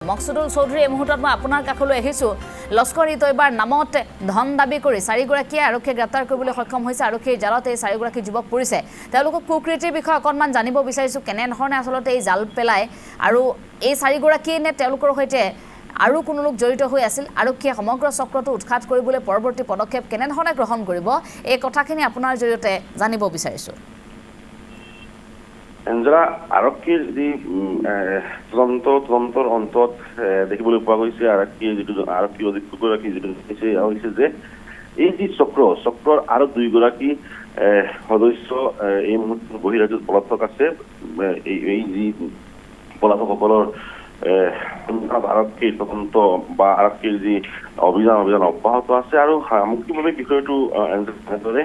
মকসুদুল চৌধুৰী এই মুহূৰ্তত মই আপোনাৰ কাষলৈ আহিছোঁ লস্কৰী তৈবাৰ নামত ধন দাবী কৰি চাৰিগৰাকীয়ে আৰক্ষীয়ে গ্ৰেপ্তাৰ কৰিবলৈ সক্ষম হৈছে আৰক্ষীৰ জালত এই চাৰিগৰাকী যুৱক পৰিছে তেওঁলোকক কুকৃতিৰ বিষয়ে অকণমান জানিব বিচাৰিছোঁ কেনেধৰণে আচলতে এই জাল পেলায় আৰু এই চাৰিগৰাকীয়ে নে তেওঁলোকৰ সৈতে আৰু কোনো লোক জড়িত হৈ আছিল আৰক্ষীয়ে সমগ্ৰ চক্ৰটো উৎখাত কৰিবলৈ পৰৱৰ্তী পদক্ষেপ কেনেধৰণে গ্ৰহণ কৰিব এই কথাখিনি আপোনাৰ জৰিয়তে জানিব বিচাৰিছোঁ এঞ্জেলা আৰক্ষীৰ যি তদন্তৰ অন্তত দেখিবলৈ পোৱা গৈছে আৰক্ষী অধীক্ষকগৰাকী যিটো হৈছে যে এই যি চক্ৰৰ আৰু দুইগৰাকী সদস্য এই মুহূৰ্তত বহিৰাজ্যত পলাতক আছে এই যি পলাতকসকলৰ আৰক্ষীৰ তদন্ত বা আৰক্ষীৰ যি অভিযান অব্যাহত আছে আৰু সামগ্ৰিকভাৱে বিষয়টো এনেদৰে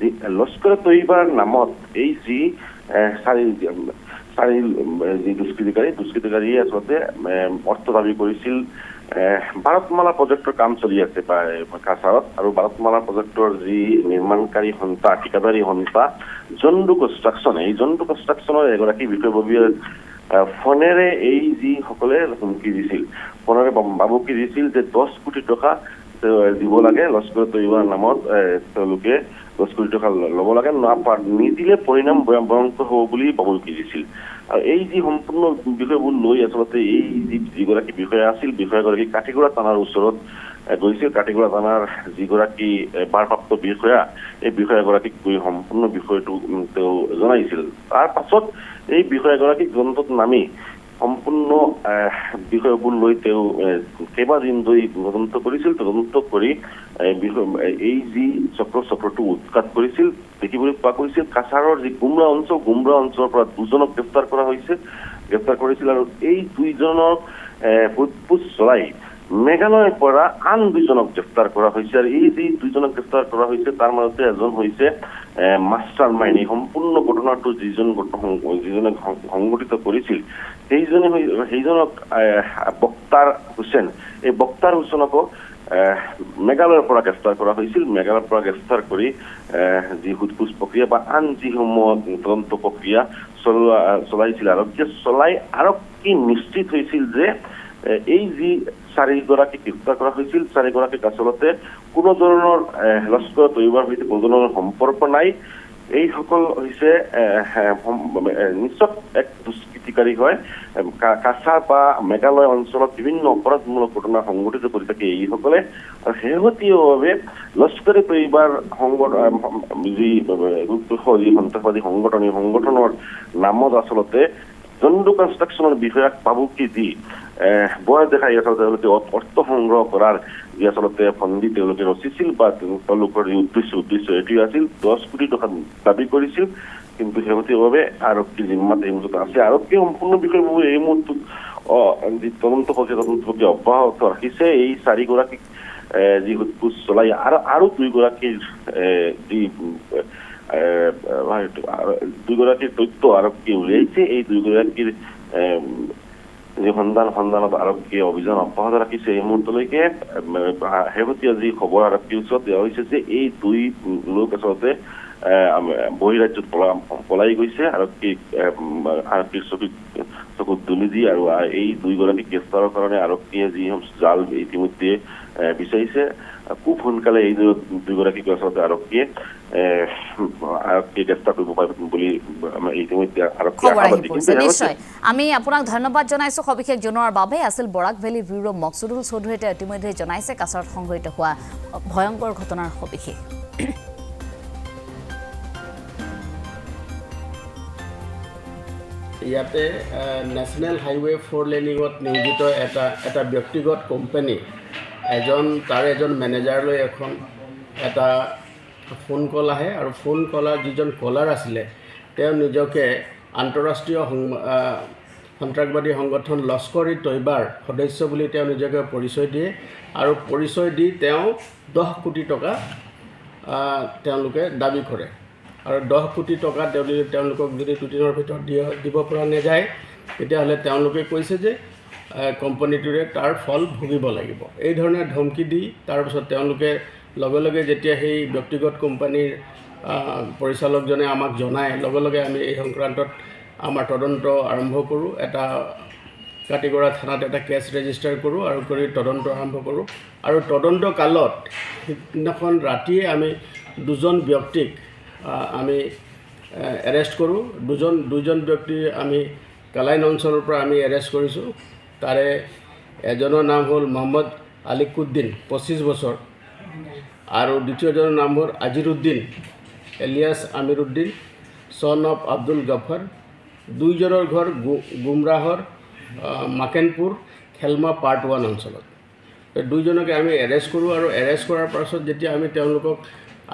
যি লস্কৰ তৈবাৰ নামত এই যি চাৰি যি দুষ্কৃতিকাৰীয়ে আচলতে অৰ্থ দাবী কৰিছিল ভাৰতমালা প্ৰজেক্টৰ কাম চলি আছে কাছাৰত আৰু ভাৰতমালা প্ৰজেক্টৰ যি নিৰ্মাণকাৰী সংস্থা ঠিকাদাৰী সংস্থা জন্ডু কনষ্ট্ৰাকশ্যন এই জন্ডু কনষ্ট্ৰাকশ্যনৰ এগৰাকী বিষয়ববীয়ে ফোনেৰে এই যিসকলে হুমকি দিছিল ফোনেৰে ভাবুকি দিছিল যে 10 কোটি টকা দিব লাগে লস্কৰ তৈবাৰ নামত তেওঁলোকে 10 কোটি টকা ল'ব লাগে নিদিলে পৰিণাম ভয়ংকৰ হ'ব বুলি ভাবুকি দিছিল আৰু এই যি সম্পূৰ্ণ বিষয়বোৰ লৈ আচলতে এই যিগৰাকী বিষয়া আছিল বিষয়াগৰাকী কাঠিগড়া থানাৰ ওচৰত গৈছিল কাঠিগড়া থানাৰ যিগৰাকী ভাৰপ্ৰাপ্ত বিষয়া এই বিষয়াগৰাকীক গৈ সম্পূৰ্ণ বিষয়টো তেওঁ জনাইছিল তাৰ পাছত এই বিষয়াগৰাকীক তদন্তত নামি সম্পূৰ্ণ বিষয়বোৰ লৈ তেওঁ কেইবাদিন ধৰি তদন্ত কৰিছিল তদন্ত কৰি এই যি চক্ৰটো উৎখাত কৰিছিল দেখিবলৈ পোৱা গৈছিল কাছাৰৰ যি গুমৰা অঞ্চলৰ পৰা দুজনক গ্ৰেপ্তাৰ কৰিছিল আৰু এই দুইজনক সোধপোছ চলাই মেঘালয়ৰ পৰা আন দুজনক গ্ৰেপ্তাৰ কৰা হৈছে আৰু এই যি দুজনক গ্ৰেপ্তাৰ কৰা হৈছে তাৰ মাজতে এজন হৈছে মাষ্টাৰ মাইণ্ড এই সম্পূৰ্ণ ঘটনাটো যিজনে সংঘটিত কৰিছিল সেইজনক বক্তাৰ হুছেইন এই বক্তাৰ হুছেইনকো মেঘালয়ৰ পৰা গ্ৰেপ্তাৰ কৰা হৈছিল মেঘালয়ৰ পৰা গ্ৰেপ্তাৰ কৰি যি সোধপোছ প্ৰক্ৰিয়া বা আন যিসমূহ তদন্ত প্ৰক্ৰিয়া চলাইছিল আৰক্ষী নিশ্চিত হৈছিল যে এই যি চাৰিগৰাকী গ্ৰেপ্তাৰ কৰা হৈছিল চাৰিগৰাকীক আচলতে কোনো ধৰণৰ লস্কৰ তৈবাৰ সৈতে কোনো ধৰণৰ সম্পৰ্ক নাই এইসকল হৈছে নিশ্চয় এক দুষ্কৃতিকাৰী হয় কাছাৰ বা মেঘালয় অঞ্চলত বিভিন্ন অপৰাধমূলক ঘটনা সংঘটিত কৰি থাকে এইসকলে আৰু শেহতীয়াভাৱে লস্কৰ তৈবাৰ যি সন্ত্ৰাসবাদী সংগঠন এই সংগঠনৰ নামত আচলতে জন্ডু কনষ্ট্ৰাকশ্যনৰ বিষয়াক ভাবুকি দি বয় দেখাই আচলতে তেওঁলোকে অৰ্থ সংগ্ৰহ কৰাৰ যি আচলতে ফন্দি তেওঁলোকে ৰচিছিল বা তেওঁলোকৰ উদ্দেশ্য এইটোৱে আছিল 10 কোটি টকা দাবী কৰিছিল কিন্তু শেহতীয়াভাৱে আৰক্ষী জিম্মাত এই মুহূৰ্তত আছে আৰক্ষী সম্পূৰ্ণ বিষয়বোৰ এই মুহূৰ্তত যি তদন্ত প্ৰক্ৰিয়া অব্যাহত ৰাখিছে এই চাৰিগৰাকীক যি সোধপোছ চলাই আৰু দুইগৰাকীৰ যি দুইগৰাকীৰ তথ্য আৰক্ষীয়ে উলিয়াইছে এই দুইগৰাকীৰ যি সন্ধানত আৰক্ষীয়ে অভিযান অব্যাহত ৰাখিছে এই মুহূৰ্তলৈকে শেহতীয়া যি খবৰ আৰক্ষীৰ ওচৰত দিয়া হৈছে যে এই দুই লোক আচলতে বহিৰাজ্যত পলাই গৈছে আৰক্ষীৰ চকুত তুলি দি আৰু এই দুইগৰাকী গ্ৰেপ্তাৰৰ কাৰণে আৰক্ষীয়ে যি জাল ইতিমধ্যে বিচাৰিছে খুব সোনকালে এই দুইগৰাকীক আচলতে আৰক্ষীয়ে গ্ৰেপ্তাৰ কৰিব পাৰিব বুলি ইতিমধ্যে নিশ্চয় আমি আপোনাক ধন্যবাদ জনাইছোঁ সবিশেষ জনোৱাৰ বাবে আছিল বৰাক ভেলী ব্যুৰ মকসুদুল চৌধুৰীয়ে ইতিমধ্যে জনাইছে কাছাৰত সংঘটিত হোৱা ভয়ংকৰ ঘটনাৰ সবিশেষ ইয়াতে নেশ্যনেল হাইৱে 4 লেনিঙত নিয়োজিত এটা ব্যক্তিগত কোম্পানী তাৰ এজন মেনেজাৰলৈ এটা ফোন কল আহে আৰু ফোন কলাৰ যিজন কলাৰ আছিলে তেওঁ নিজকে আন্তঃৰাষ্ট্ৰীয় সন্ত্ৰাসবাদী সংগঠন লস্কৰ-ই তৈবাৰ সদস্য বুলি তেওঁ নিজকে পৰিচয় দিয়ে আৰু পৰিচয় দি তেওঁ 10 কোটি টকা তেওঁলোকে দাবী কৰে আৰু 10 কোটি টকা তেওঁলোকক যদি দুদিনৰ ভিতৰত দিব পৰা নাযায় তেতিয়াহ'লে তেওঁলোকে কৈছে যে কোম্পানীটোৰে তাৰ ফল ভুগিব লাগিব এই ধৰণে ধমকি দি তাৰপিছত তেওঁলোকে লগে লগে যেতিয়া সেই ব্যক্তিগত কোম্পানীৰ পৰিচালকজনে আমাক জনায় লগে লগে আমি এই সংক্ৰান্তত আমাৰ তদন্ত আৰম্ভ কৰোঁ এটা কাটিগড়া থানাত এটা কেছ ৰেজিষ্টাৰ কৰোঁ আৰু কৰি তদন্ত আৰম্ভ কৰোঁ আৰু তদন্ত কালত সিদিনাখন ৰাতিয়ে আমি দুজন ব্যক্তিক আমি এৰেষ্ট কৰোঁ দুজন ব্যক্তি আমি কালাইন অঞ্চলৰ পৰা আমি এৰেষ্ট কৰিছোঁ তাৰে এজনৰ নাম হ'ল মহম্মদ আলিকুদ্দিন 25 বছৰ আৰু দ্বিতীয়জনৰ নাম হ'ল আজিৰুদ্দিন এলিয়াছ আমিৰুদ্দিন son of আব্দুল গফৰ দুইজনৰ ঘৰ গুমৰাহৰ মাকেনপুৰ খেলমা পাৰ্ট 1 অঞ্চলত দুইজনকে আমি এৰেষ্ট কৰোঁ আৰু এৰেষ্ট কৰাৰ পাছত যেতিয়া আমি তেওঁলোকক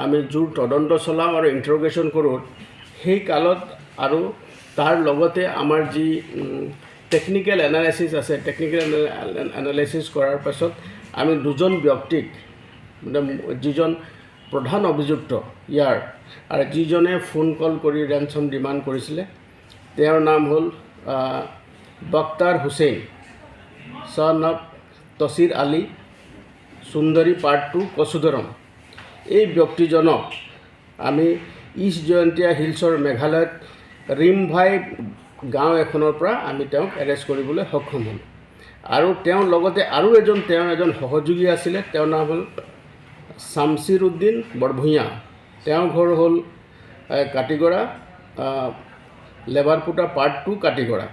আমি জোৰ তদন্ত চলাওঁ আৰু ইণ্টাৰগেশ্যন কৰোঁ সেই কালত আৰু তাৰ লগতে আমাৰ যি টেকনিক্যাল এনালাইচিছ আছে টেকনিক্যাল এনালাইচিছ কৰাৰ পাছত আমি দুজন ব্যক্তিক যিজন প্ৰধান অভিযুক্ত ইয়াৰ আৰু যিজনে ফোন কল কৰি ৰেনচম ডিমাণ্ড কৰিছিলে তেওঁৰ নাম হ'ল Bakhtar Hussain son of Tasir Ali Sundari part 2 Kachudaram এই ব্যক্তিজনক আমি ইষ্ট জয়ন্তীয়া হিলছৰ মেঘালয়ত ৰিমভাই গাঁও এখনৰ পৰা আমি তেওঁক এৰেষ্ট কৰিবলৈ সক্ষম হ'লোঁ আৰু তেওঁৰ লগতে আৰু এজন সহযোগী আছিলে তেওঁৰ নাম হ'ল শামছিৰ উদ্দিন বৰভূঞা তেওঁৰ ঘৰ হ'ল কাটিগড়া লেবাৰপুটা পাৰ্ট 2 কাটিগড়া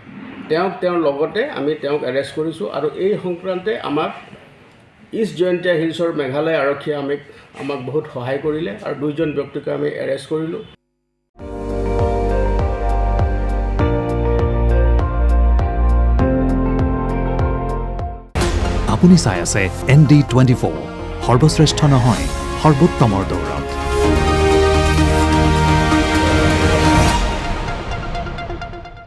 তেওঁৰ লগতে আমি তেওঁক এৰেষ্ট কৰিছোঁ আৰু এই সংক্ৰান্তে আমাক ইষ্ট জয়ন্তীয়া হিলছৰ মেঘালয় আৰক্ষীয়ে আমাক বহুত সহায় কৰিলে আৰু দুইজন ব্যক্তিক আমি এৰেষ্ট কৰিলোঁ আপুনি চাই আছে ND24 সৰ্বশ্ৰেষ্ঠ নহয় সৰ্বোত্তমৰ দৌৰত